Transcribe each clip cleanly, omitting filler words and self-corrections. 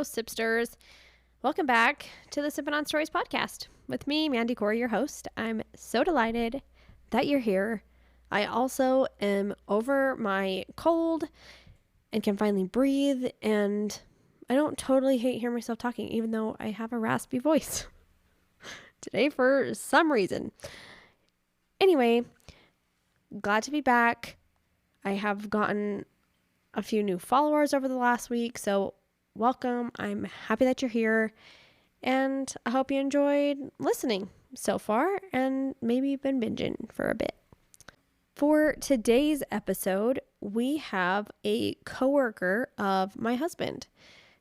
Hello, Sipsters. Welcome back to the Sippin' on Stories podcast with me, Mandy Corey, your host. I'm so delighted that you're here. I also am over my cold and can finally breathe, and I don't totally hate hearing myself talking, even though I have a raspy voice today for some reason. Anyway, glad to be back. I have gotten a few new followers over the last week, so welcome. I'm happy that you're here, and I hope you enjoyed listening so far and maybe been binging for a bit. For today's episode, we have a coworker of my husband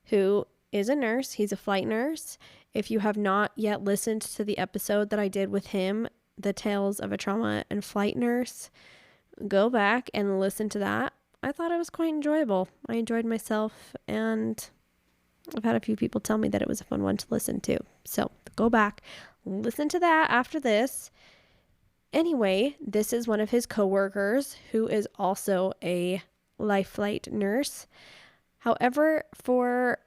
who is a nurse. He's a flight nurse. If you have not yet listened to the episode that I did with him, The Tales of a Trauma and Flight Nurse, go back and listen to that. I thought it was quite enjoyable. I enjoyed myself, and I've had a few people tell me that it was a fun one to listen to. So go back, listen to that after this. Anyway, this is one of his coworkers who is also a life flight nurse. However, for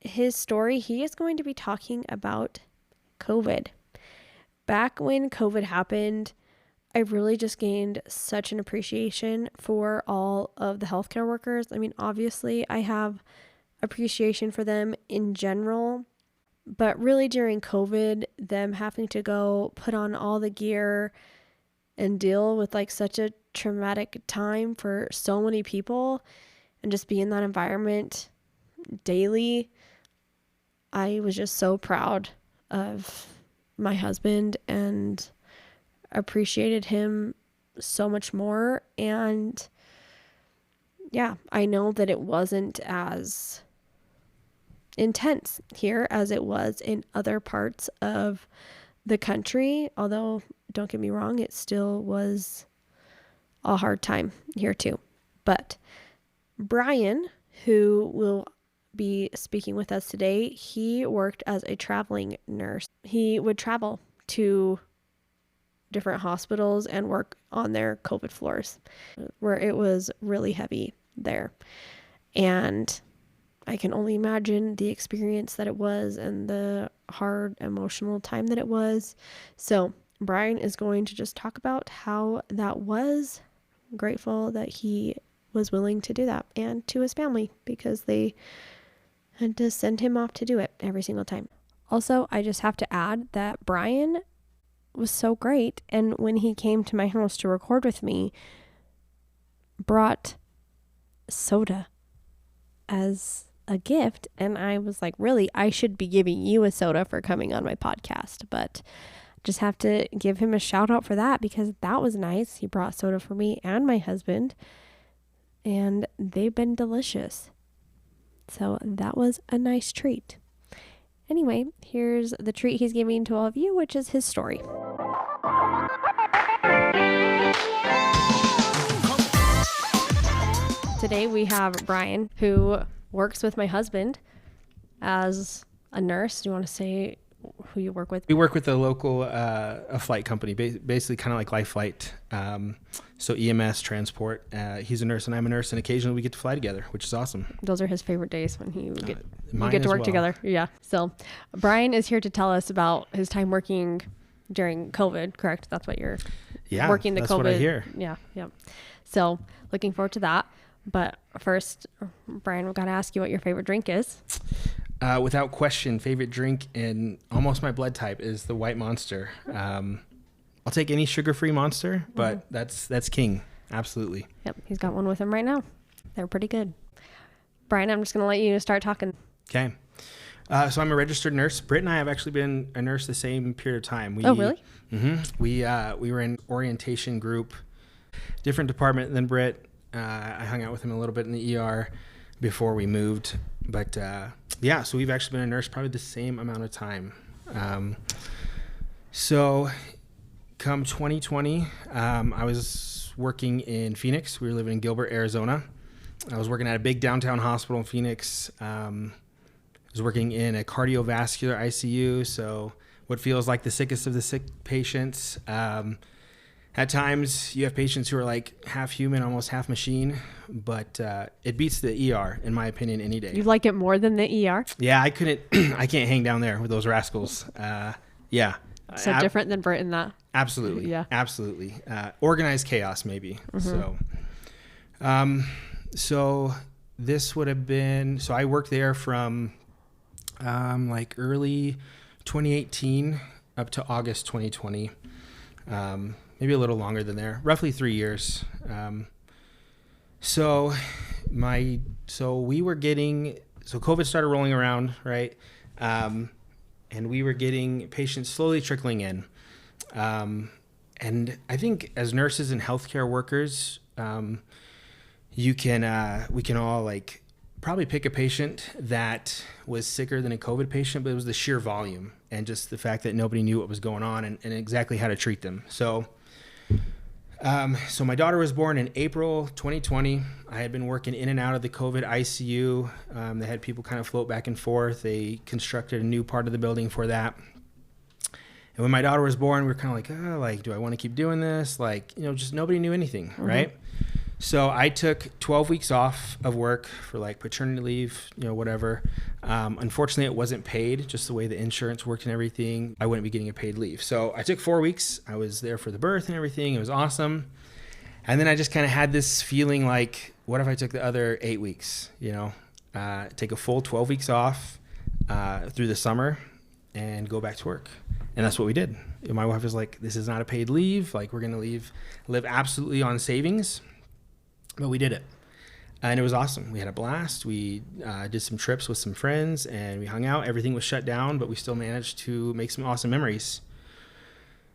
his story, he is going to be talking about COVID. Back when COVID happened, I really just gained such an appreciation for all of the healthcare workers. I mean, obviously, I have appreciation for them in general, but really during COVID, them having to go put on all the gear and deal with like such a traumatic time for so many people and just be in that environment daily, I was just so proud of my husband and appreciated him so much more. And yeah, I know that it wasn't as intense here as it was in other parts of the country, although don't get me wrong, it still was a hard time here too. But Brian, who will be speaking with us today, he worked as a traveling nurse. He would travel to different hospitals and work on their COVID floors where it was really heavy there. And I can only imagine the experience that it was and the hard emotional time that it was. So Brian is going to just talk about how that was. I'm grateful that he was willing to do that, and to his family, because they had to send him off to do it every single time. Also, I just have to add that Brian was so great, and when he came to my house to record with me, brought soda as a gift, and I was like, really, I should be giving you a soda for coming on my podcast, but just have to give him a shout out for that, because that was nice. He brought soda for me and my husband, and they've been delicious, so that was a nice treat. Anyway, here's the treat he's giving to all of you, which is his story. Today we have Brian, who works with my husband as a nurse. Do you want to say who you work with? We work with a local a flight company, basically kind of like Life Flight. So EMS transport. He's a nurse and I'm a nurse, and occasionally we get to fly together, which is awesome. Those are his favorite days when you get to work well. together. Yeah. So Brian is here to tell us about his time working during COVID, correct? That's what you're working the that's COVID. what I hear. Yeah. Yeah. So looking forward to that. But first, Brian, we've got to ask you what your favorite drink is. Without question, favorite drink and almost my blood type is the White Monster. I'll take any sugar-free Monster, but that's king. Absolutely. Yep. He's got one with him right now. They're pretty good. Brian, I'm just going to let you start talking. Okay. So I'm a registered nurse. Britt and I have actually been a nurse the same period of time. Oh, really? Mm-hmm. We were in orientation group, different department than Britt. I hung out with him a little bit in the ER before we moved. But so we've actually been a nurse probably the same amount of time. So come 2020, I was working in Phoenix. We were living in Gilbert, Arizona. I was working at a big downtown hospital in Phoenix. I was working in a cardiovascular ICU, so what feels like the sickest of the sick patients. And At times, you have patients who are like half human, almost half machine, but it beats the ER, in my opinion, any day. You like it more than the ER? Yeah, I couldn't, I can't hang down there with those rascals. Yeah. So different than Britain, that. Absolutely. Yeah. Absolutely. Organized chaos, maybe. So this would have been, so I worked there from like early 2018 up to August 2020. Maybe a little longer than there, roughly 3 years. So COVID started rolling around, right? And we were getting patients slowly trickling in. And I think as nurses and healthcare workers, we can all like probably pick a patient that was sicker than a COVID patient, but it was the sheer volume and just the fact that nobody knew what was going on and exactly how to treat them. So my daughter was born in April 2020. I had been working in and out of the COVID ICU. They had people kind of float back and forth. They constructed a new part of the building for that. And when my daughter was born, we were kind of like, oh, like, do I want to keep doing this? Like, just nobody knew anything, right? So I took 12 weeks off of work for like paternity leave, whatever. Unfortunately, it wasn't paid, just the way the insurance worked and everything. I wouldn't be getting a paid leave. So I took 4 weeks. I was there for the birth and everything. It was awesome. And then I just kind of had this feeling like, what if I took the other 8 weeks, take a full 12 weeks off through the summer and go back to work. And that's what we did. My wife was like, this is not a paid leave. Like, we're going to live absolutely on savings. But we did it. And it was awesome. We had a blast. We did some trips with some friends and we hung out. Everything was shut down, but we still managed to make some awesome memories.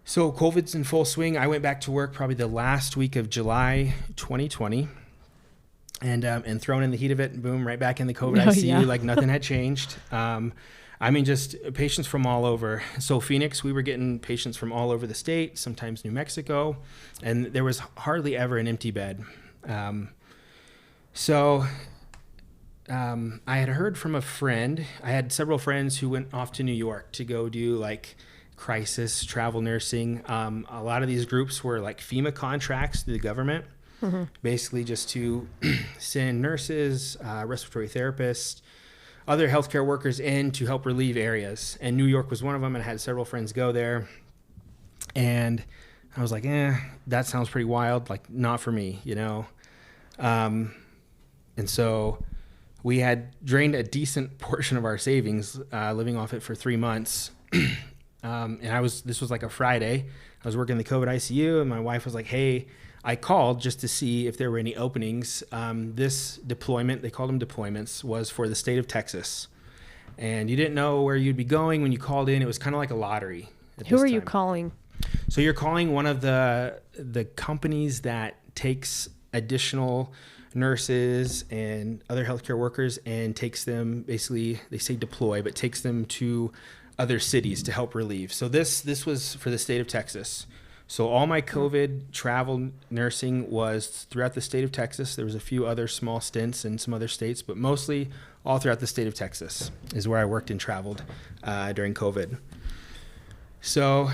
So COVID's in full swing. I went back to work probably the last week of July 2020 and thrown in the heat of it, boom, right back in the COVID ICU, like nothing had changed. Just patients from all over. So Phoenix, we were getting patients from all over the state, sometimes New Mexico, and there was hardly ever an empty bed. I had heard from a friend. I had several friends who went off to New York to go do like crisis travel nursing. A lot of these groups were like FEMA contracts to the government, basically just to send nurses, respiratory therapists, other healthcare workers in to help relieve areas. And New York was one of them, and I had several friends go there. And I was like, that sounds pretty wild. Like, not for me, And so we had drained a decent portion of our savings, living off it for 3 months. This was like a Friday. I was working in the COVID ICU, and my wife was like, hey, I called just to see if there were any openings. This deployment, they called them deployments, was for the state of Texas. And you didn't know where you'd be going when you called in. It was kind of like a lottery. Who are you calling? So you're calling one of the companies that takes additional nurses and other healthcare workers and takes them, basically, they say deploy, but takes them to other cities to help relieve. So this was for the state of Texas. So all my COVID travel nursing was throughout the state of Texas. There was a few other small stints in some other states, but mostly all throughout the state of Texas is where I worked and traveled during COVID. So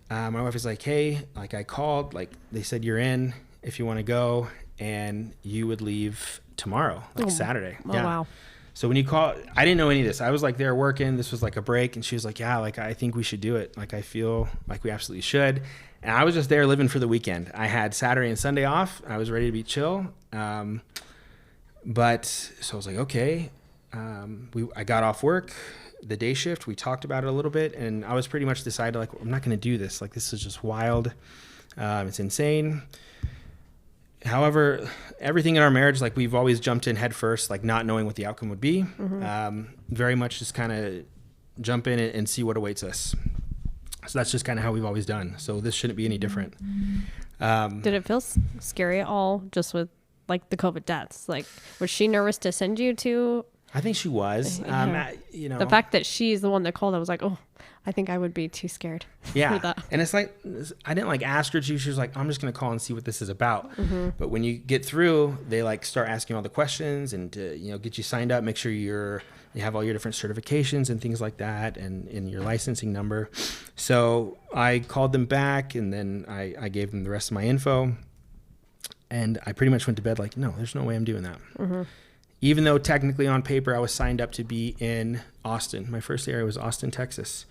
my wife was like, hey, like I called, like they said, you're in if you want to go, and you would leave tomorrow, like Saturday. Oh, yeah. Wow. So when you call, I didn't know any of this. I was like there working. This was like a break. And she was like, yeah, like I think we should do it. Like I feel like we absolutely should. And I was just there living for the weekend. I had Saturday and Sunday off. I was ready to be chill. But so I was like, okay. I got off work, the day shift. We talked about it a little bit. And I was pretty much decided like, I'm not going to do this. Like this is just wild. It's insane. However, everything in our marriage, like we've always jumped in head first, like not knowing what the outcome would be. Very much just kind of jump in and see what awaits us. So that's just kind of how we've always done. So this shouldn't be any different. Did it feel scary at all just with like the COVID deaths? Like, was she nervous to send you to? I think she was. The fact that she's the one that called, I was like, oh, I think I would be too scared. Yeah. For that. And it's like, I didn't like ask her to. She was like, I'm just going to call and see what this is about. But when you get through, they like start asking all the questions and to, get you signed up, make sure you're You have all your different certifications and things like that, and your licensing number. So I called them back, and then I gave them the rest of my info. And I pretty much went to bed like, no, there's no way I'm doing that. Mm-hmm. Even though technically on paper I was signed up to be in Austin. My first area was Austin, Texas.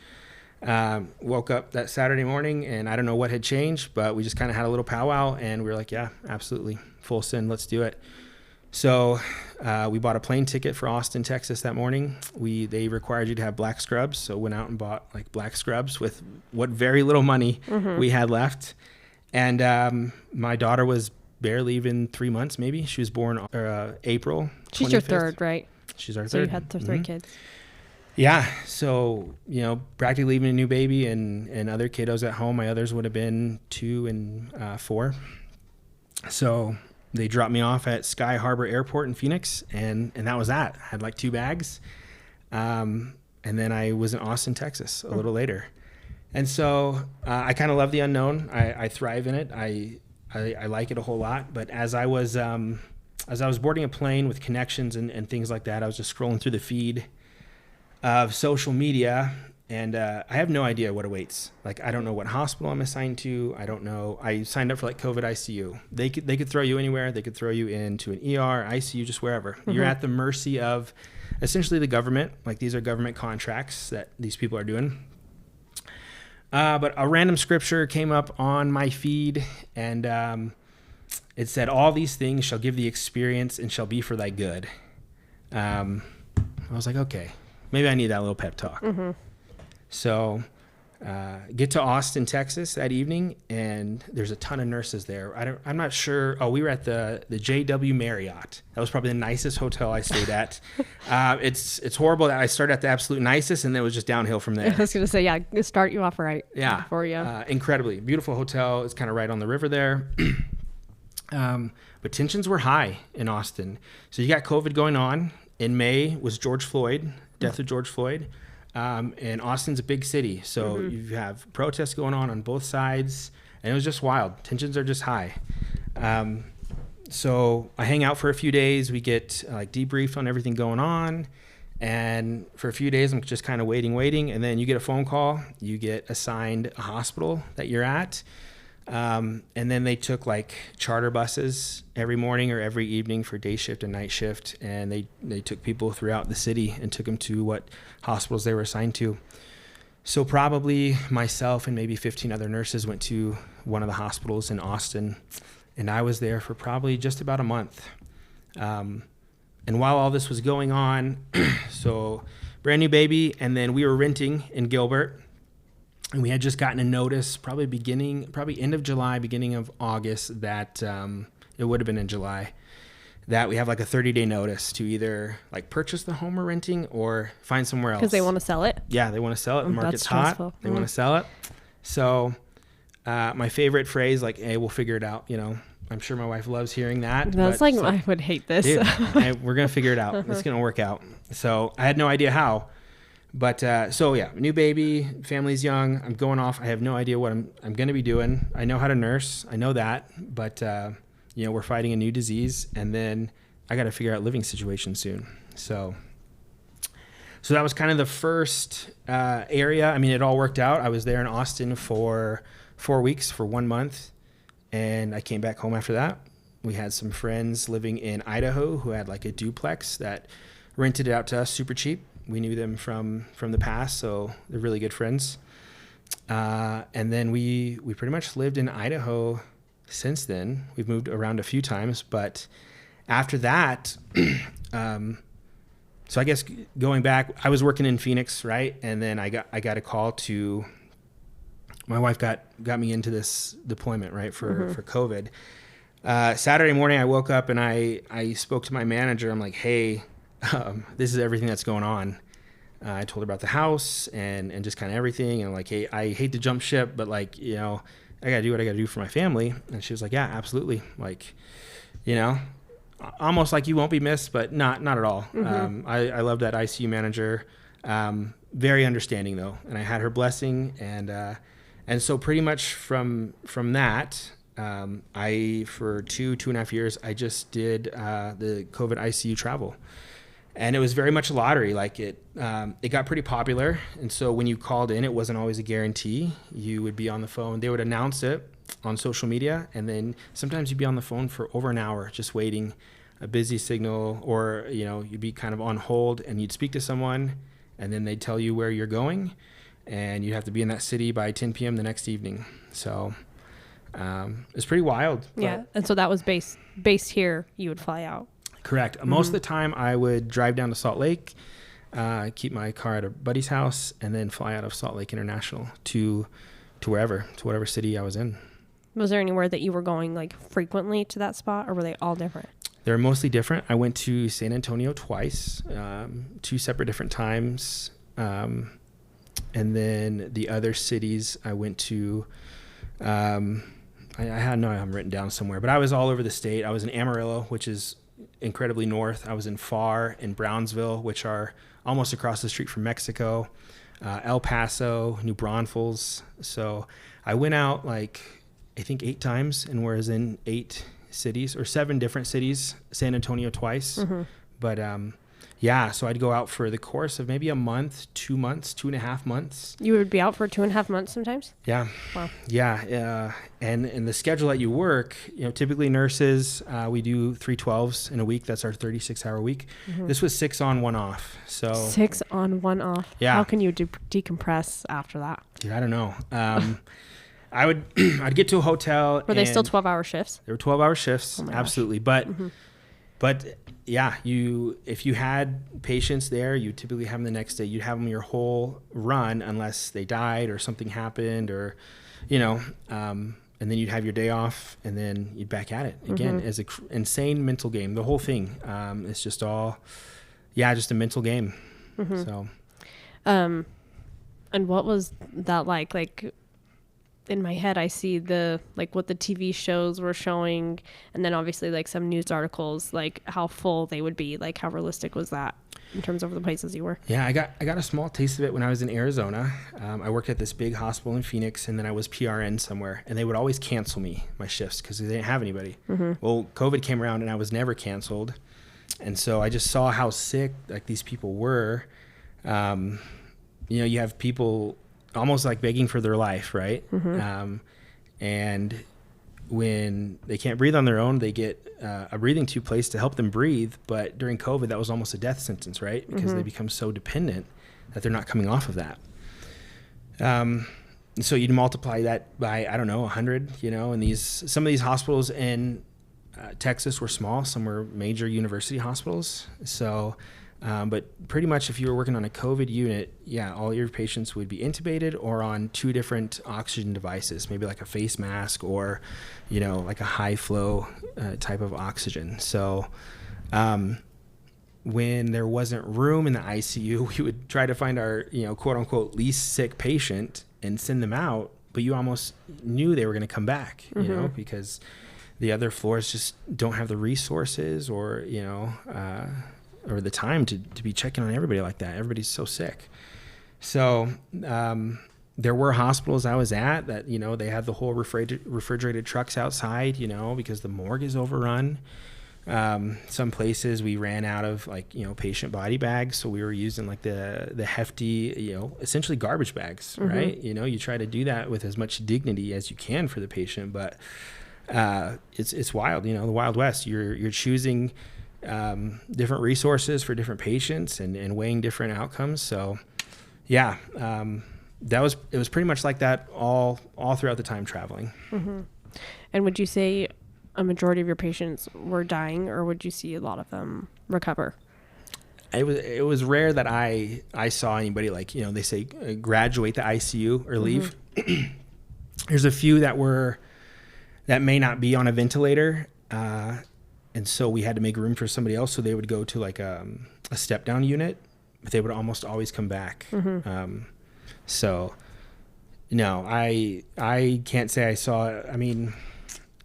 Woke up that Saturday morning, and I don't know what had changed, but we just kind of had a little powwow, and we were like, yeah, absolutely, full send, let's do it. So we bought a plane ticket for Austin, Texas that morning. They required you to have black scrubs, so went out and bought like black scrubs with what very little money we had left. And my daughter was barely even 3 months, maybe. She was born April 25th. She's your third, right? She's our third. So you had three kids. Yeah. So, practically leaving a new baby and other kiddos at home. My others would have been 2 and 4. So they dropped me off at Sky Harbor Airport in Phoenix, and that was that. I had like 2 bags. And then I was in Austin, Texas a little later. And so I kind of love the unknown. I thrive in it. I like it a whole lot. But as I was boarding a plane with connections and things like that, I was just scrolling through the feed of social media, and I have no idea what awaits. Like, I don't know what hospital I'm assigned to. I don't know. I signed up for like COVID ICU. They could throw you anywhere. They could throw you into an ER, ICU, just wherever. Mm-hmm. You're at the mercy of essentially the government. Like, these are government contracts that these people are doing. But a random scripture came up on my feed, and it said, "All these things shall give thee experience and shall be for thy good." I was like, okay, maybe I need that little pep talk. Mm-hmm. So get to Austin, Texas that evening, and there's a ton of nurses there. I'm not sure. Oh, we were at the JW Marriott. That was probably the nicest hotel I stayed at. It's horrible that I started at the absolute nicest, and then it was just downhill from there. I was going to say, yeah, start you off right. Yeah. For you. Incredibly beautiful hotel. It's kind of right on the river there. But tensions were high in Austin. So you got COVID going on. In May was George Floyd, death of George Floyd. And Austin's a big city, so you have protests going on both sides, and it was just wild. Tensions are just high. So I hang out for a few days. We get debriefed on everything going on, and for a few days I'm just kind of waiting, and then you get a phone call. You get assigned a hospital that you're at. And then they took charter buses every morning or every evening for day shift and night shift. And they took people throughout the city and took them to what hospitals they were assigned to. So probably myself and maybe 15 other nurses went to one of the hospitals in Austin, and I was there for probably just about a month. And while all this was going on, so brand new baby, and then we were renting in Gilbert. And we had just gotten a notice, probably end of July, beginning of August, that it would have been in July, that we have a 30-day notice to either purchase the home we're renting or find somewhere else. Because they want to sell it? Yeah, they want to sell it. The market's hot. They want to Mm. sell it. So my favorite phrase, hey, we'll figure it out. I'm sure my wife loves hearing that. That's I would hate this. Dude, we're going to figure it out. It's going to work out. So I had no idea how. But new baby, family's young. I'm going off. I have no idea what I'm going to be doing. I know how to nurse. I know that. But, we're fighting a new disease. And then I got to figure out living situation soon. So that was kind of the first area. I mean, it all worked out. I was there in Austin for 4 weeks, for 1 month. And I came back home after that. We had some friends living in Idaho who had a duplex that rented it out to us super cheap. We knew them from the past, so they're really good friends. And then we pretty much lived in Idaho since then. We've moved around a few times, but after that, so I guess going back, I was working in Phoenix, right? And then I got a call to, my wife got me into this deployment, right, for COVID. Saturday morning, I woke up and I spoke to my manager. I'm like, hey, this is everything that's going on. I told her about the house and just kind of everything. And hey, I hate to jump ship, but I got to do what I got to do for my family. And she was like, yeah, absolutely. Almost like you won't be missed, but not at all. Mm-hmm. I love that ICU manager. Very understanding though. And I had her blessing. And so pretty much from that, for 2.5 years, I just did the COVID ICU travel. And it was very much a lottery. Like it got pretty popular. And so when you called in, it wasn't always a guarantee. You would be on the phone. They would announce it on social media. And then sometimes you'd be on the phone for over an hour, just waiting a busy signal, or, you'd be kind of on hold and you'd speak to someone and then they'd tell you where you're going and you'd have to be in that city by 10 p.m. the next evening. So it's pretty wild. Yeah. And so that was based here. You would fly out. Correct. Most of the time I would drive down to Salt Lake, keep my car at a buddy's house, and then fly out of Salt Lake International to whatever city I was in. Was there anywhere that you were going like frequently to that spot, or were they all different? They're mostly different. I went to San Antonio twice, 2 separate different times. And then the other cities I went to, I haven't written down somewhere, but I was all over the state. I was in Amarillo, which is incredibly north. I was in Pharr and Brownsville, which are almost across the street from Mexico, El Paso, New Braunfels. So I went out I think 8 times and was in 8 cities or 7 different cities, San Antonio twice. But so I'd go out for the course of maybe a month, 2 months, 2.5 months. You would be out for 2.5 months sometimes? Yeah. Wow. Yeah. And in the schedule that you work, typically nurses, we do 3/12s in a week. That's our 36-hour week. This was 6 on, 1 off. So 6 on, 1 off. Yeah. How can you decompress after that? Dude, I don't know. I'd get to a hotel. Were they still 12-hour shifts? They were 12-hour shifts. Oh Absolutely. But yeah, if you had patients there, you typically have them the next day. You'd have them your whole run unless they died or something happened, or and then you'd have your day off and then you'd back at it again. As an insane mental game. The whole thing, it's just all, just a mental game. So, and what was that like? Like, in my head, I see what the TV shows were showing, and then obviously like some news articles, like how full they would be. Like, how realistic was that in terms of the places you were? Yeah, I got a small taste of it when I was in Arizona. I worked at this big hospital in Phoenix, and then I was PRN somewhere, and they would always cancel my shifts because they didn't have anybody. Well, COVID came around, and I was never canceled, and so I just saw how sick like these people were. You have people almost like begging for their life, right? And when they can't breathe on their own, they get a breathing tube placed to help them breathe. But during COVID, that was almost a death sentence, right? Because they become so dependent that they're not coming off of that. So you'd multiply that by, 100, and some of these hospitals in Texas were small, some were major university hospitals. So but pretty much if you were working on a COVID unit, all your patients would be intubated or on 2 different oxygen devices, maybe like a face mask or, like a high flow type of oxygen. So when there wasn't room in the ICU, we would try to find our, quote unquote, least sick patient and send them out. But you almost knew they were going to come back, because the other floors just don't have the resources or, or the time to be checking on everybody like that. Everybody's so sick. So there were hospitals I was at that, they had the whole refrigerated trucks outside, because the morgue is overrun. Some places we ran out of patient body bags. So we were using like the hefty, essentially garbage bags, right? You try to do that with as much dignity as you can for the patient, but it's wild, the Wild West. You're choosing different resources for different patients and weighing different outcomes. So it was pretty much like that all throughout the time traveling. And would you say a majority of your patients were dying, or would you see a lot of them recover? It was rare that I saw anybody they say graduate the ICU or leave. There's a few that may not be on a ventilator, and so we had to make room for somebody else. So they would go to like a step down unit, but they would almost always come back. So no, I can't say I saw,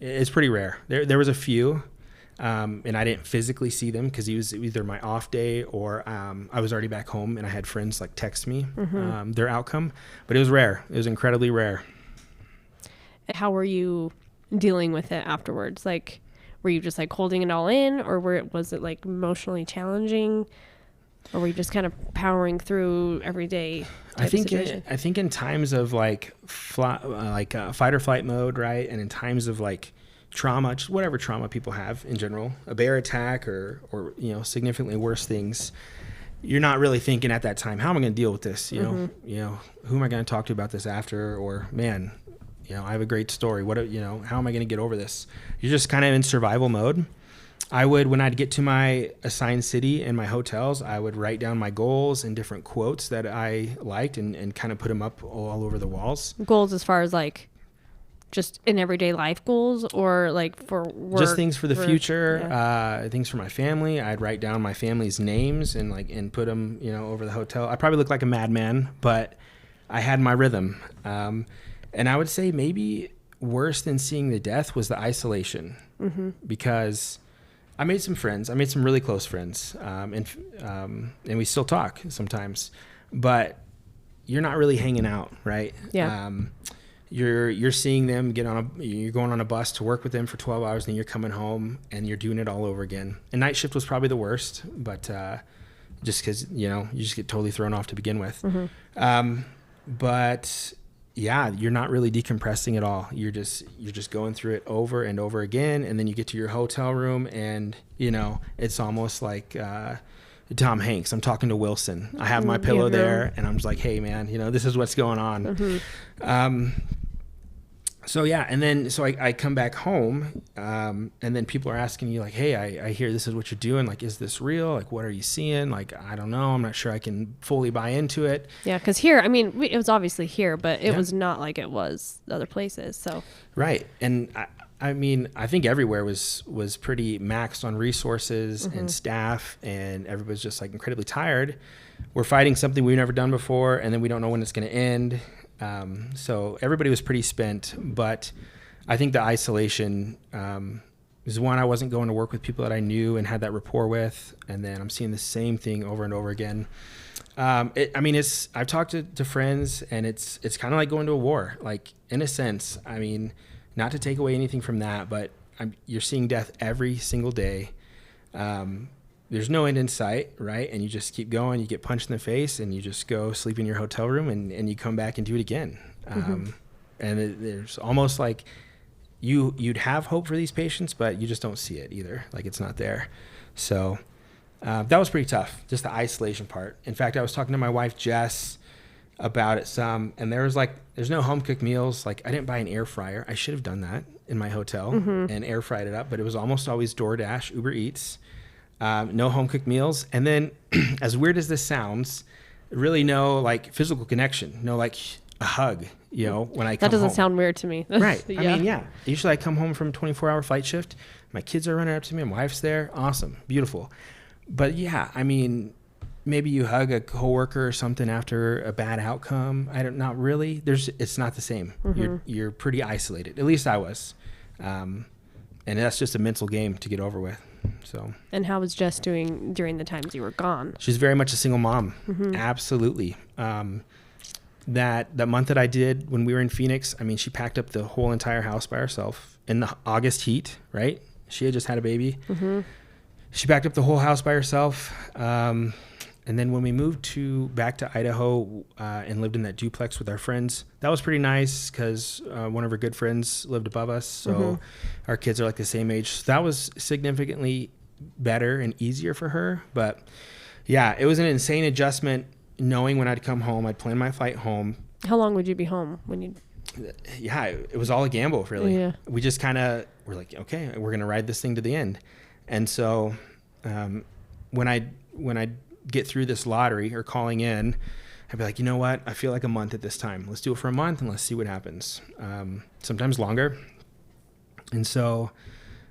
it's pretty rare. There was a few, and I didn't physically see them because it was either my off day or I was already back home and I had friends text me their outcome, but it was rare. It was incredibly rare. How were you dealing with it afterwards? Were you just holding it all in, or was it emotionally challenging? Or were you just kind of powering through every day? I think in times of like fight or flight mode, right, and in times of like trauma, just whatever trauma people have in general, a bear attack or significantly worse things, you're not really thinking at that time, how am I going to deal with this? You know, who am I going to talk to about this after? Or man, I have a great story. How am I going to get over this? You're just kind of in survival mode. When I'd get to my assigned city and my hotels, I would write down my goals and different quotes that I liked and kind of put them up all over the walls. Goals as far as like just in everyday life goals, or like for work? Just things for the future, things for my family. I'd write down my family's names and put them, over the hotel. I probably look like a madman, but I had my rhythm. And I would say maybe worse than seeing the death was the isolation, because I made some friends. I made some really close friends, and we still talk sometimes. But you're not really hanging out, right? Yeah. You're seeing them you're going on a bus to work with them for 12 hours, and then you're coming home and you're doing it all over again. And night shift was probably the worst, but just because you just get totally thrown off to begin with. But yeah, you're not really decompressing at all. You're just going through it over and over again. And then you get to your hotel room and, it's almost like Tom Hanks. I'm talking to Wilson. I have my pillow there and I'm just like, hey man, this is what's going on. So yeah. And then, so I come back home, and then people are asking you like, hey, I hear this is what you're doing. Like, is this real? Like, what are you seeing? Like, I don't know. I'm not sure I can fully buy into it. Yeah. Cause here, it was obviously here, but it was not like it was other places. So. Right. And I think everywhere was pretty maxed on resources and staff, and everybody's just like incredibly tired. We're fighting something we've never done before, and then we don't know when it's going to end. So everybody was pretty spent, but I think the isolation is one. I wasn't going to work with people that I knew and had that rapport with, and then I'm seeing the same thing over and over again. I've talked to friends, and it's kind of like going to a war, like in a sense. I mean, not to take away anything from that, but you're seeing death every single day. There's no end in sight, right? And you just keep going. You get punched in the face, and you just go sleep in your hotel room, and you come back and do it again. And there's almost like you'd have hope for these patients, but you just don't see it either. Like, it's not there. So that was pretty tough, just the isolation part. In fact, I was talking to my wife, Jess, about it some, and there's no home cooked meals. Like, I didn't buy an air fryer. I should have done that in my hotel and air fried it up, but it was almost always DoorDash, Uber Eats. No home cooked meals. And then as weird as this sounds, really no like physical connection, no like a hug, when I come home. That doesn't sound weird to me. Right. Yeah. Usually I come home from a 24-hour flight shift. My kids are running up to me. My wife's there. Awesome. Beautiful. But yeah, maybe you hug a coworker or something after a bad outcome. Not really. It's not the same. You're pretty isolated. At least I was. And that's just a mental game to get over with. So. And how was Jess doing during the times you were gone? She's very much a single mom. Absolutely. That month that I did when we were in Phoenix, she packed up the whole entire house by herself in the August heat, right? She had just had a baby. She packed up the whole house by herself. And then when we moved back to Idaho and lived in that duplex with our friends, that was pretty nice because one of her good friends lived above us. So our kids are like the same age. So that was significantly better and easier for her. But yeah, it was an insane adjustment knowing when I'd come home. I'd plan my flight home. How long would you be home when you? Yeah, it was all a gamble, really. Yeah. We just we're like, okay, we're going to ride this thing to the end. And so when I get through this lottery or calling in, I'd be like, you know what? I feel like a month at this time. Let's do it for a month and let's see what happens. Sometimes longer. And so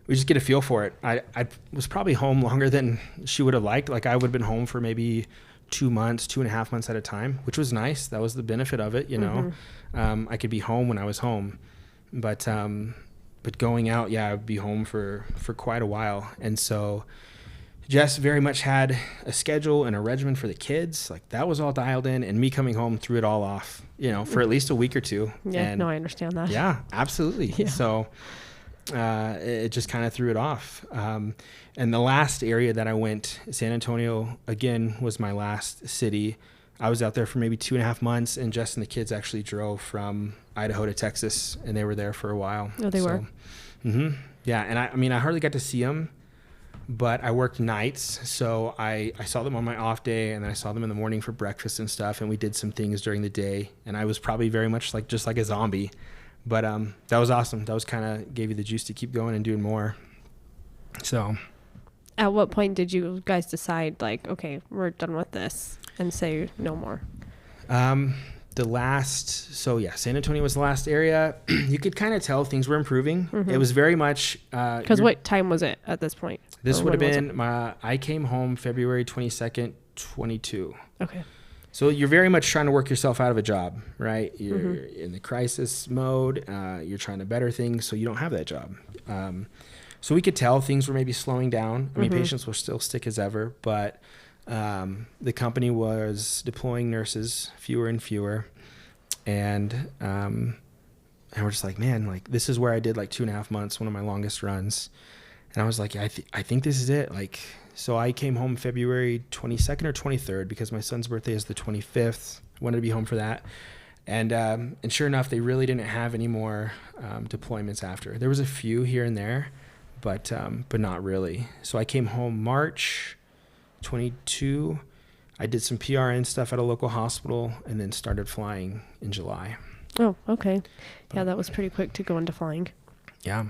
we just get a feel for it. I was probably home longer than she would have liked. Like, I would have been home for maybe 2 months, 2.5 months at a time, which was nice. That was the benefit of it. I could be home when I was home, but going out, I would be home for quite a while. And so Jess very much had a schedule and a regimen for the kids. Like, that was all dialed in, and me coming home threw it all off, for at least a week or two. Yeah, and I understand that. Yeah, absolutely. Yeah. So it just kind of threw it off. And the last area that I went, San Antonio, again, was my last city. I was out there for maybe 2.5 months, and Jess and the kids actually drove from Idaho to Texas, and they were there for a while. Oh, they were? Mm-hmm. Yeah, and I hardly got to see them, but I worked nights, so I saw them on my off day, and then I saw them in the morning for breakfast and stuff, and we did some things during the day, and I was probably very much just like a zombie. But that was awesome. That was kind of gave you the juice to keep going and doing more. So, at what point did you guys decide, like, okay, we're done with this, and say no more? San Antonio was the last area. You could kind of tell things were improving. It was very much because what time was it at this point? This would have been I came home February 22nd, 22. Okay. So you're very much trying to work yourself out of a job, right? You're in the crisis mode. You're trying to better things, so you don't have that job. So we could tell things were maybe slowing down. I mean, patients were still sick as ever, but the company was deploying nurses, fewer and fewer. And we're just like, man, like this is where I did like 2.5 months, one of my longest runs. And I was like, I think this is it. Like, so I came home February 22nd or 23rd because my son's birthday is the 25th. I wanted to be home for that. And sure enough, they really didn't have any more deployments after. There was a few here and there, but not really. So I came home March 22. I did some PRN stuff at a local hospital and then started flying in July. Oh, okay. Yeah, that was pretty quick to go into flying. Yeah.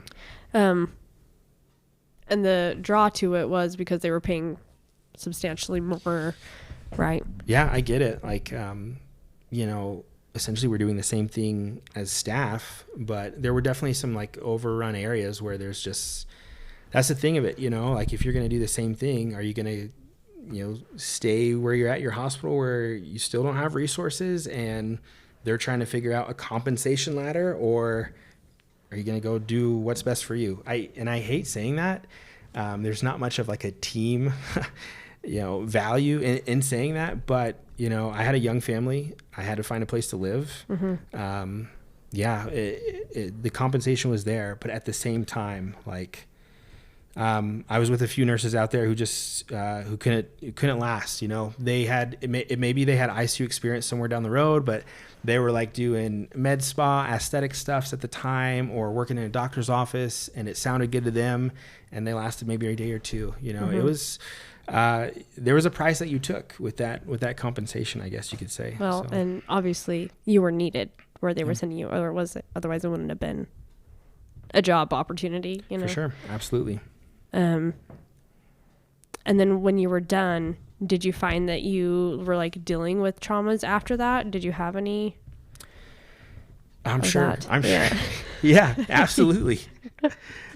And the draw to it was because they were paying substantially more, right? Yeah, I get it. Like, essentially we're doing the same thing as staff, but there were definitely some like overrun areas where there's just, that's the thing of it, like if you're going to do the same thing, are you going to, stay where you're at your hospital where you still don't have resources and they're trying to figure out a compensation ladder, or are you going to go do what's best for you? I hate saying that. There's not much of like a team, value in saying that, but I had a young family. I had to find a place to live. The compensation was there, but at the same time, like, I was with a few nurses out there who just who couldn't last. They had maybe they had ICU experience somewhere down the road, but they were like doing med spa aesthetic stuffs at the time, or working in a doctor's office, and it sounded good to them, and they lasted maybe a day or two. It was there was a price that you took with that compensation, I guess you could say. Well, so. And obviously you were needed where they were sending you, or was it? Otherwise, it wouldn't have been a job opportunity. For sure, absolutely. And then when you were done, did you find that you were like dealing with traumas after that? Did you have any? I'm sure. Yeah. Yeah, absolutely.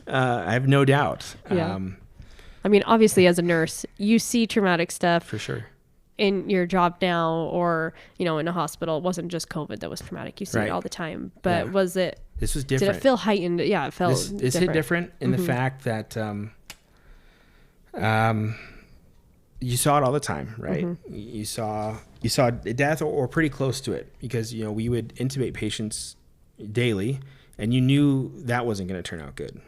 I have no doubt. Yeah. I mean, obviously as a nurse, you see traumatic stuff for sure in your job now, or, in a hospital. It wasn't just COVID that was traumatic. You see it all the time, but was it, this was different. Did it feel heightened? Yeah, it felt this hit different in the fact that, you saw it all the time, right? You saw death or pretty close to it, because we would intubate patients daily, and you knew that wasn't going to turn out good.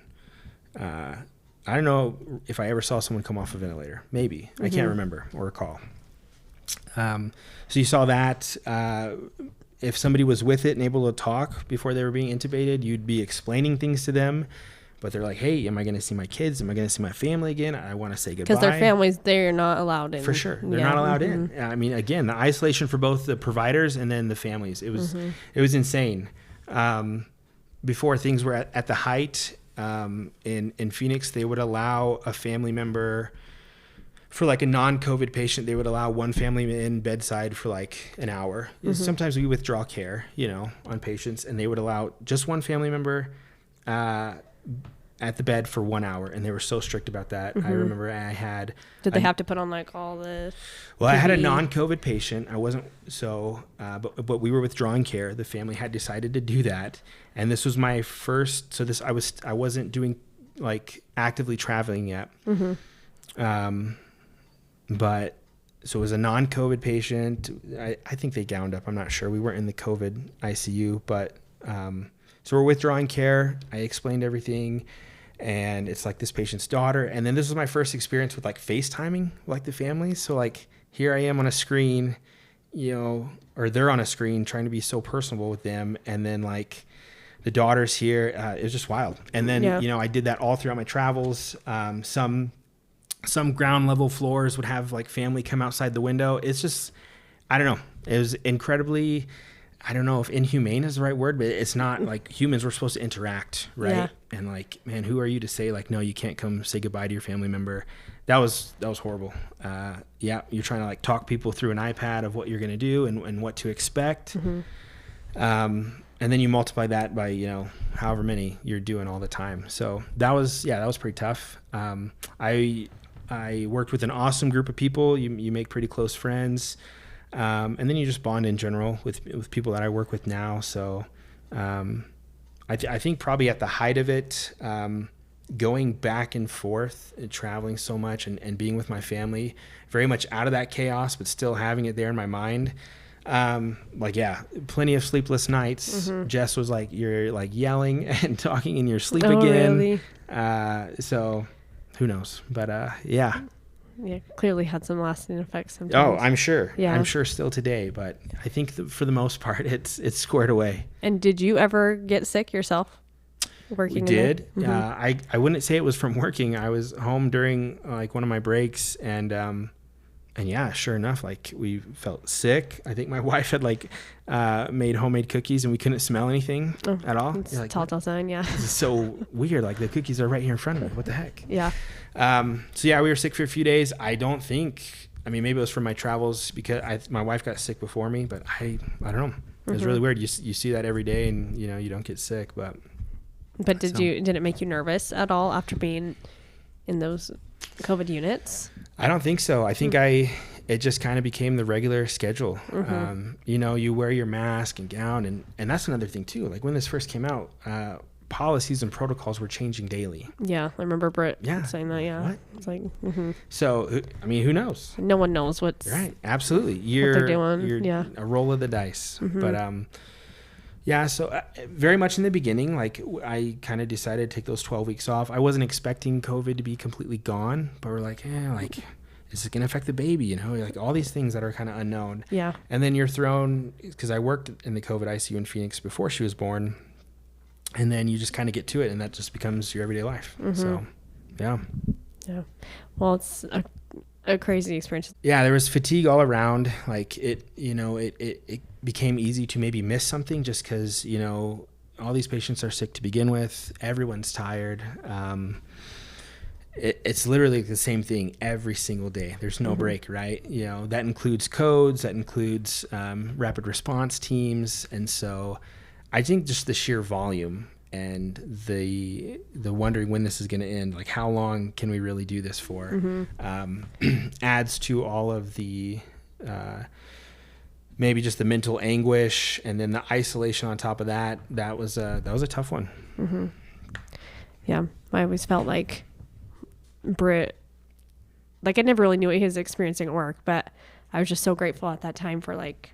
I don't know if I ever saw someone come off a ventilator. Maybe I can't remember or recall. So you saw that. If somebody was with it and able to talk before they were being intubated, you'd be explaining things to them. But they're like, hey, am I going to see my kids? Am I going to see my family again? I want to say goodbye. Because their families, they're not allowed in. For sure. They're not allowed in. I mean, again, the isolation for both the providers and then the families. It was insane. Before things were at the height, in Phoenix, they would allow a family member, for like a non-COVID patient, they would allow one family in bedside for like an hour. Sometimes we withdraw care, on patients, and they would allow just one family member at the bed for 1 hour, and they were so strict about that. I remember I had... Did they have to put on like all the... Well, I had a non-COVID patient. I wasn't but we were withdrawing care. The family had decided to do that, and this was my first... So I wasn't doing like actively traveling yet. But so it was a non-COVID patient. I think they gowned up. I'm not sure. We weren't in the COVID ICU, but... So we're withdrawing care. I explained everything. and it's like this patient's daughter. And then this was my first experience with like FaceTiming like the family. So like here I am on a screen, you know, or they're on a screen trying to be so personable with them. And then like the daughter's here. It was just wild. And then, you know, I did that all throughout my travels. Some ground level floors would have like family come outside the window. It's just, I don't know. It was incredibly, I don't know if inhumane is the right word, but it's not like humans were supposed to interact, right? Yeah. And like, man, who are you to say like, no, you can't come say goodbye to your family member? That was horrible. Yeah, you're trying to like talk people through an iPad of what you're going to do and what to expect. And then you multiply that by, you know, however many you're doing all the time. So that was pretty tough. I worked with an awesome group of people. You make pretty close friends. And then you just bond in general with people that I work with now. So, I think probably at the height of it, going back and forth and traveling so much and being with my family, very much out of that chaos, but still having it there in my mind. Plenty of sleepless nights. Jess was like, you're like yelling and talking in your sleep again. Really? So who knows, but, yeah, clearly had some lasting effects sometimes. Oh, I'm sure. Yeah. I'm sure still today, but I think for the most part, it's squared away. And did you ever get sick yourself working? We did. I wouldn't say it was from working. I was home during like one of my breaks and yeah, sure enough, like we felt sick. I think my wife had like made homemade cookies and we couldn't smell anything at all. It's like, telltale sign, yeah. This is so weird. Like the cookies are right here in front of me. What the heck? Yeah. So yeah, we were sick for a few days. I maybe it was from my travels because my wife got sick before me, but I don't know. It was really weird. You see that every day and you know, you don't get sick, but did it make you nervous at all after being in those COVID units? I don't think so. I think it just kind of became the regular schedule. You know, you wear your mask and gown and that's another thing too. Like when this first came out, policies and protocols were changing daily. Yeah. I remember Britt saying that. Yeah. What? It's like, So, I mean, who knows? No one knows what's right. Absolutely. What they're doing. You're a roll of the dice, but, yeah, so very much in the beginning, like I kind of decided to take those 12 weeks off. I wasn't expecting COVID to be completely gone, but we're like, is it going to affect the baby? You know, like all these things that are kind of unknown. Yeah. And then you're thrown, because I worked in the COVID ICU in Phoenix before she was born. And then you just kind of get to it and that just becomes your everyday life. So, yeah. Yeah. Well, it's a crazy experience. Yeah, there was fatigue all around. Like it became easy to maybe miss something just because, you know, all these patients are sick to begin with. Everyone's tired. It's literally the same thing every single day. There's no break, right? You know, that includes codes, that includes rapid response teams. And so I think just the sheer volume and the wondering when this is going to end, like how long can we really do this for, adds to all of the maybe just the mental anguish and then the isolation on top of that. That was a tough one. Yeah, I always felt like Britt, like I never really knew what he was experiencing at work, but I was just so grateful at that time for like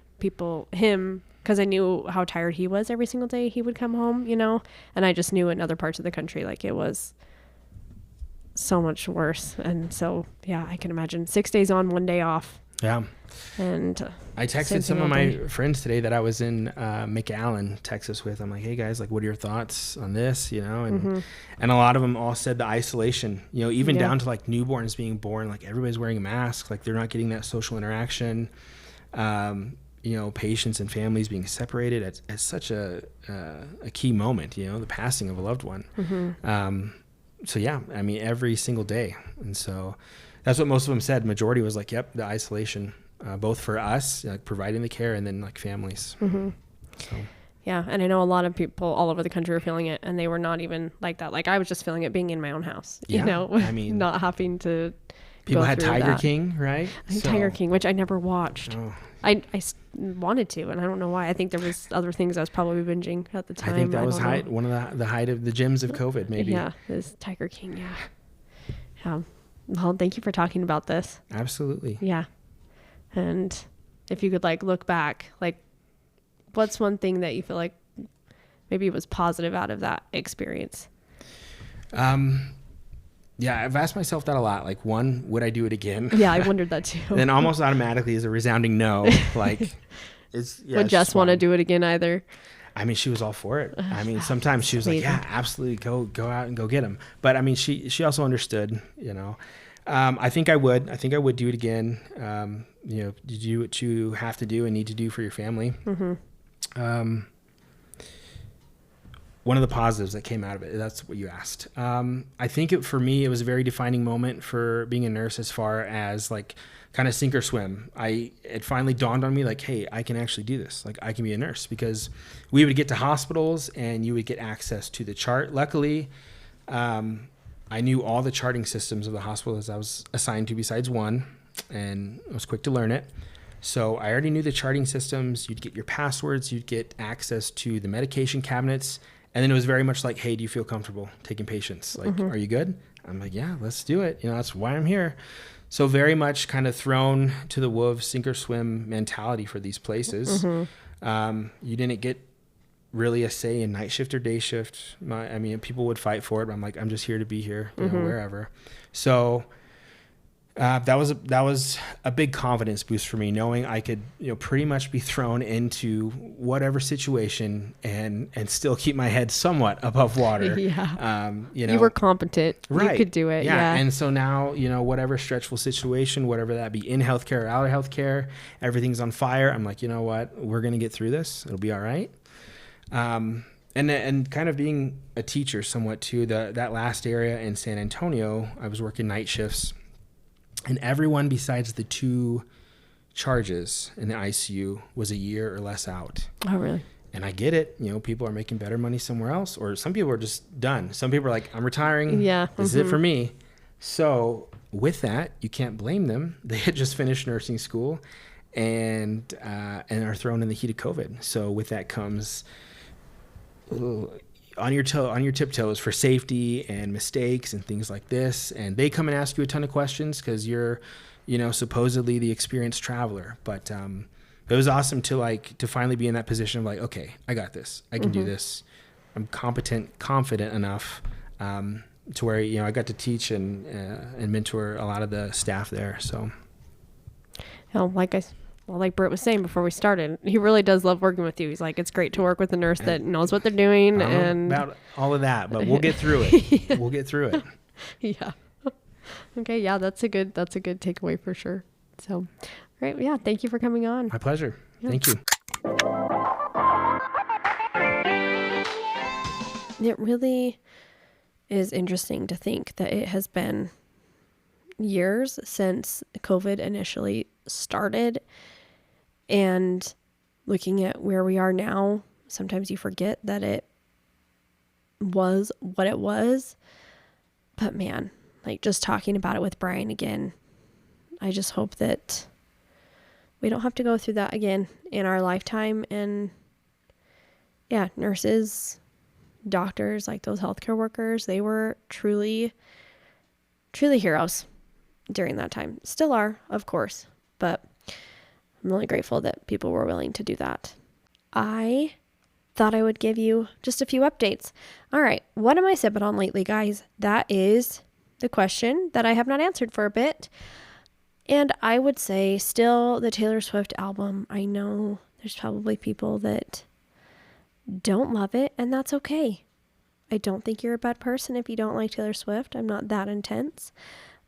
him, because I knew how tired he was every single day he would come home, you know, and I just knew in other parts of the country, like it was so much worse. And so, yeah, I can imagine 6 days on, 1 day off. Yeah. And I texted some of my friends today that I was in McAllen, Texas with. I'm like, hey guys, like, what are your thoughts on this? You know, and a lot of them all said the isolation, you know, even down to like newborns being born, like everybody's wearing a mask, like they're not getting that social interaction. You know, patients and families being separated at such a key moment, you know, the passing of a loved one. So yeah, I mean, every single day. And so that's what most of them said. Majority was like, yep, the isolation, both for us, like providing the care, and then like families. So. Yeah. And I know a lot of people all over the country were feeling it, and they were not even like that. Like I was just feeling it being in my own house, you know, I mean, not having to people had Tiger King, right? Tiger King, which I never watched. I wanted to, and I don't know why. I think there was other things I was probably binging at the time. I think that was one of the height of the gyms of COVID, maybe. Yeah, it was Tiger King, yeah. Well, thank you for talking about this. Absolutely. Yeah. And if you could like look back, like what's one thing that you feel like maybe was positive out of that experience? Yeah, I've asked myself that a lot. Like, one, would I do it again? Yeah, I wondered that too. Then almost automatically is a resounding no. Like, Would Jess want to do it again either? I mean, she was all for it. I mean, sometimes she was like, yeah, absolutely, go out and go get him. But I mean, she also understood, you know. I think I would do it again. You know, you do what you have to do and need to do for your family. Mm-hmm. One of the positives that came out of it, that's what you asked. I think for me, it was a very defining moment for being a nurse as far as like kind of sink or swim. It finally dawned on me like, hey, I can actually do this. Like, I can be a nurse, because we would get to hospitals and you would get access to the chart. Luckily, I knew all the charting systems of the hospitals I was assigned to besides one, and I was quick to learn it. So I already knew the charting systems. You'd get your passwords, you'd get access to the medication cabinets. And then it was very much like, hey, do you feel comfortable taking patients? Like, are you good? I'm like, yeah, let's do it. You know, that's why I'm here. So very much kind of thrown to the wolves, sink or swim mentality for these places. You didn't get really a say in night shift or day shift. I mean, people would fight for it, but I'm like, I'm just here to be here, you know, wherever. So that was a big confidence boost for me, knowing I could, you know, pretty much be thrown into whatever situation and still keep my head somewhat above water. Yeah. You know, you were competent. Right. You could do it. Yeah. And so now, you know, whatever stressful situation, whatever that be in healthcare or out of healthcare, everything's on fire. I'm like, you know what? We're going to get through this. It'll be all right. And kind of being a teacher somewhat too, that last area in San Antonio, I was working night shifts. And everyone besides the 2 charges in the ICU was a year or less out. Oh, really? And I get it. You know, people are making better money somewhere else, or some people are just done. Some people are like, I'm retiring. Yeah. This is it for me. So with that, you can't blame them. They had just finished nursing school and are thrown in the heat of COVID. So with that comes on your tiptoes for safety and mistakes and things like this. And they come and ask you a ton of questions because you're, you know, supposedly the experienced traveler. But it was awesome to finally be in that position of like, okay, I got this. I can do this. I'm confident enough to where, you know, I got to teach and mentor a lot of the staff there. So, like Britt was saying before we started, he really does love working with you. He's like, it's great to work with a nurse that knows what they're doing. And about all of that, but we'll get through it. Yeah. We'll get through it. Yeah. Okay. Yeah. That's a good takeaway for sure. So great. Yeah. Thank you for coming on. My pleasure. Yeah. Thank you. It really is interesting to think that it has been years since COVID initially started, and looking at where we are now, sometimes you forget that it was what it was. But man, like just talking about it with Brian again, I just hope that we don't have to go through that again in our lifetime. And yeah, nurses, doctors, like those healthcare workers, they were truly heroes during that time. Still are, of course, but I'm really grateful that people were willing to do that. I thought I would give you just a few updates. All right, what am I sipping on lately, guys? That is the question that I have not answered for a bit. And I would say still the Taylor Swift album. I know there's probably people that don't love it, and that's okay. I don't think you're a bad person if you don't like Taylor Swift. I'm not that intense.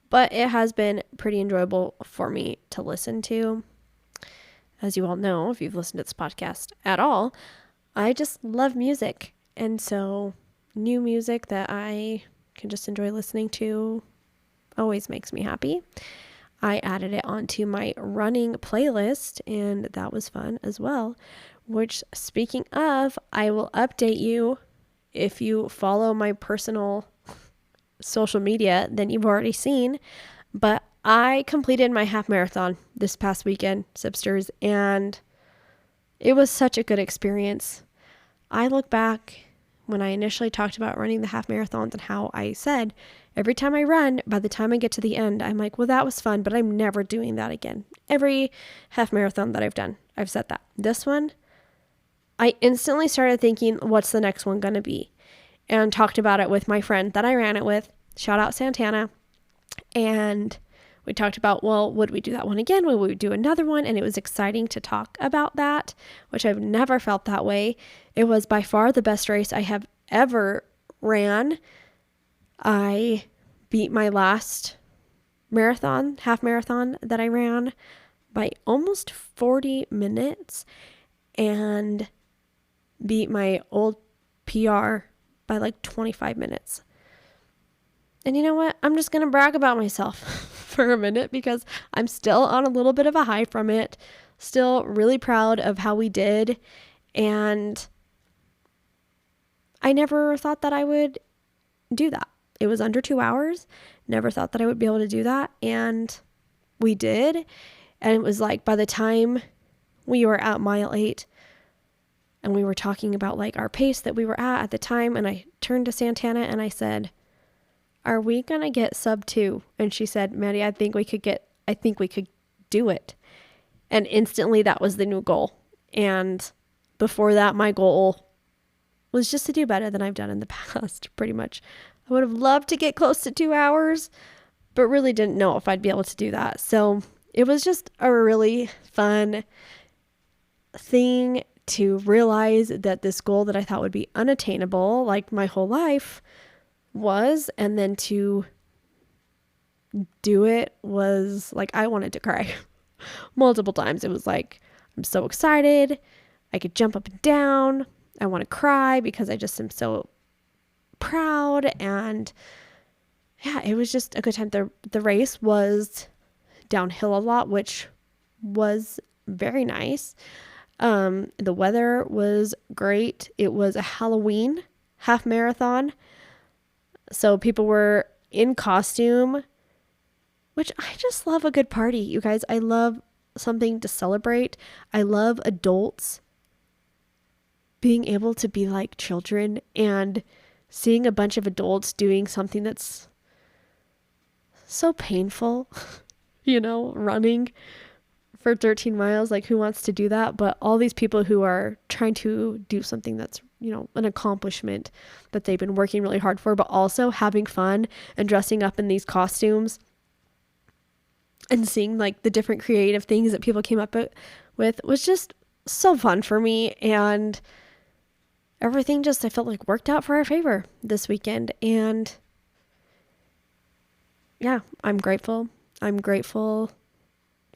But it has been pretty enjoyable for me to listen to. As you all know, if you've listened to this podcast at all, I just love music. And so new music that I can just enjoy listening to always makes me happy. I added it onto my running playlist, and that was fun as well. Which, speaking of, I will update you. If you follow my personal social media, then you've already seen, but I completed my half marathon this past weekend, Sipsters, and it was such a good experience. I look back when I initially talked about running the half marathons and how I said every time I run, by the time I get to the end, I'm like, well, that was fun, but I'm never doing that again. Every half marathon that I've done, I've said that. This one, I instantly started thinking, what's the next one going to be? and talked about it with my friend that I ran it with. Shout out Santana. And we talked about, well, would we do that one again? Would we do another one? And it was exciting to talk about that, which I've never felt that way. It was by far the best race I have ever ran. I beat my last marathon, half marathon that I ran by almost 40 minutes and beat my old PR by like 25 minutes. And you know what? I'm just going to brag about myself for a minute because I'm still on a little bit of a high from it. Still really proud of how we did. And I never thought that I would do that. It was under 2 hours. Never thought that I would be able to do that. And we did. And it was like by the time we were at mile 8 and we were talking about like our pace that we were at the time, and I turned to Santana and I said, are we going to get sub 2? And she said, Maddie, I think we could do it. And instantly that was the new goal. And before that, my goal was just to do better than I've done in the past, pretty much. I would have loved to get close to 2 hours, but really didn't know if I'd be able to do that. So it was just a really fun thing to realize that this goal that I thought would be unattainable, like my whole life, was, and then to do it was like I wanted to cry multiple times. It was like, I'm so excited. I could jump up and down. I want to cry because I just am so proud. And yeah, it was just a good time. The race was downhill a lot, which was very nice. The weather was great. It was a Halloween half marathon. So people were in costume, which I just love a good party. You guys, I love something to celebrate. I love adults being able to be like children, and seeing a bunch of adults doing something that's so painful, running for 13 miles. Like, who wants to do that? But all these people who are trying to do something that's, an accomplishment that they've been working really hard for, but also having fun and dressing up in these costumes and seeing like the different creative things that people came up with was just so fun for me. And everything just, I felt like, worked out for our favor this weekend. And yeah, I'm grateful. I'm grateful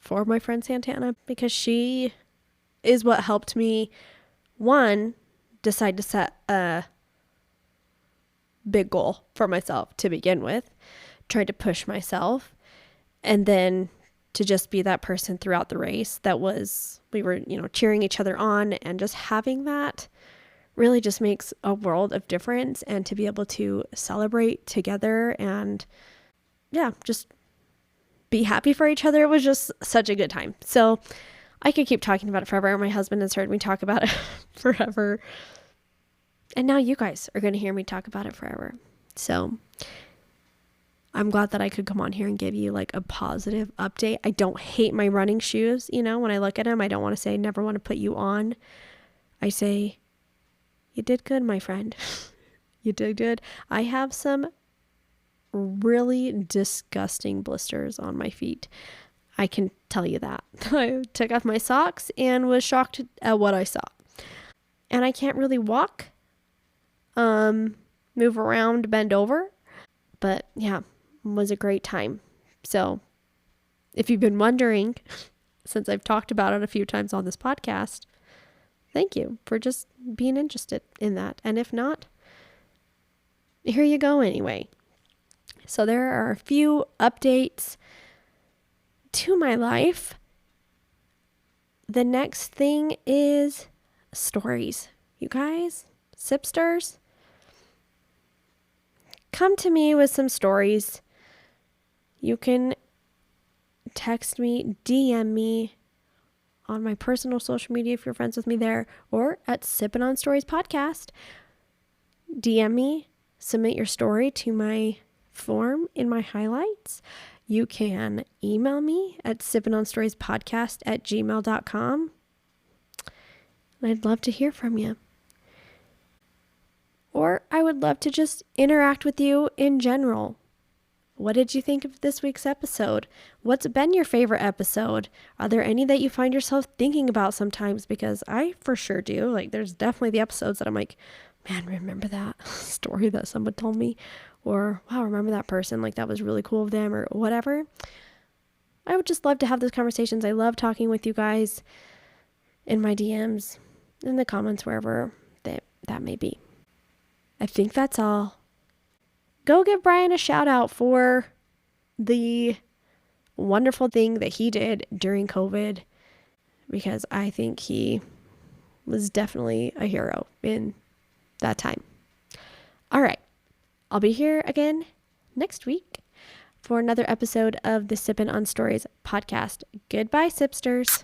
for my friend Santana because she is what helped me, one, decide to set a big goal for myself to begin with, tried to push myself, and then to just be that person throughout the race we were, cheering each other on, and just having that really just makes a world of difference. And to be able to celebrate together and just be happy for each other, it was just such a good time. So I could keep talking about it forever. My husband has heard me talk about it forever. And now you guys are going to hear me talk about it forever. So I'm glad that I could come on here and give you like a positive update. I don't hate my running shoes. When I look at them, I don't want to say never want to put you on. I say, you did good, my friend. You did good. I have some really disgusting blisters on my feet. I can tell you that. I took off my socks and was shocked at what I saw. And I can't really walk, move around, bend over. But yeah, it was a great time. So if you've been wondering, since I've talked about it a few times on this podcast, thank you for just being interested in that. And if not, here you go anyway. So there are a few updates to my life. The next thing is stories. You guys, Sipsters, come to me with some stories. You can text me, DM me on my personal social media if you're friends with me there, or at Sippin' on Stories podcast. DM me, submit your story to my form in my highlights. You can email me at sippinonstoriespodcast@gmail.com. And I'd love to hear from you. or I would love to just interact with you in general. What did you think of this week's episode? What's been your favorite episode? Are there any that you find yourself thinking about sometimes? Because I for sure do. Like, there's definitely the episodes that I'm like, man, remember that story that someone told me? Or, wow, remember that person? Like, that was really cool of them, or whatever. I would just love to have those conversations. I love talking with you guys in my DMs, in the comments, wherever that may be. I think that's all. Go give Brian a shout out for the wonderful thing that he did during COVID, because I think he was definitely a hero in that time. All right. I'll be here again next week for another episode of the Sippin' on Stories podcast. Goodbye, Sipsters.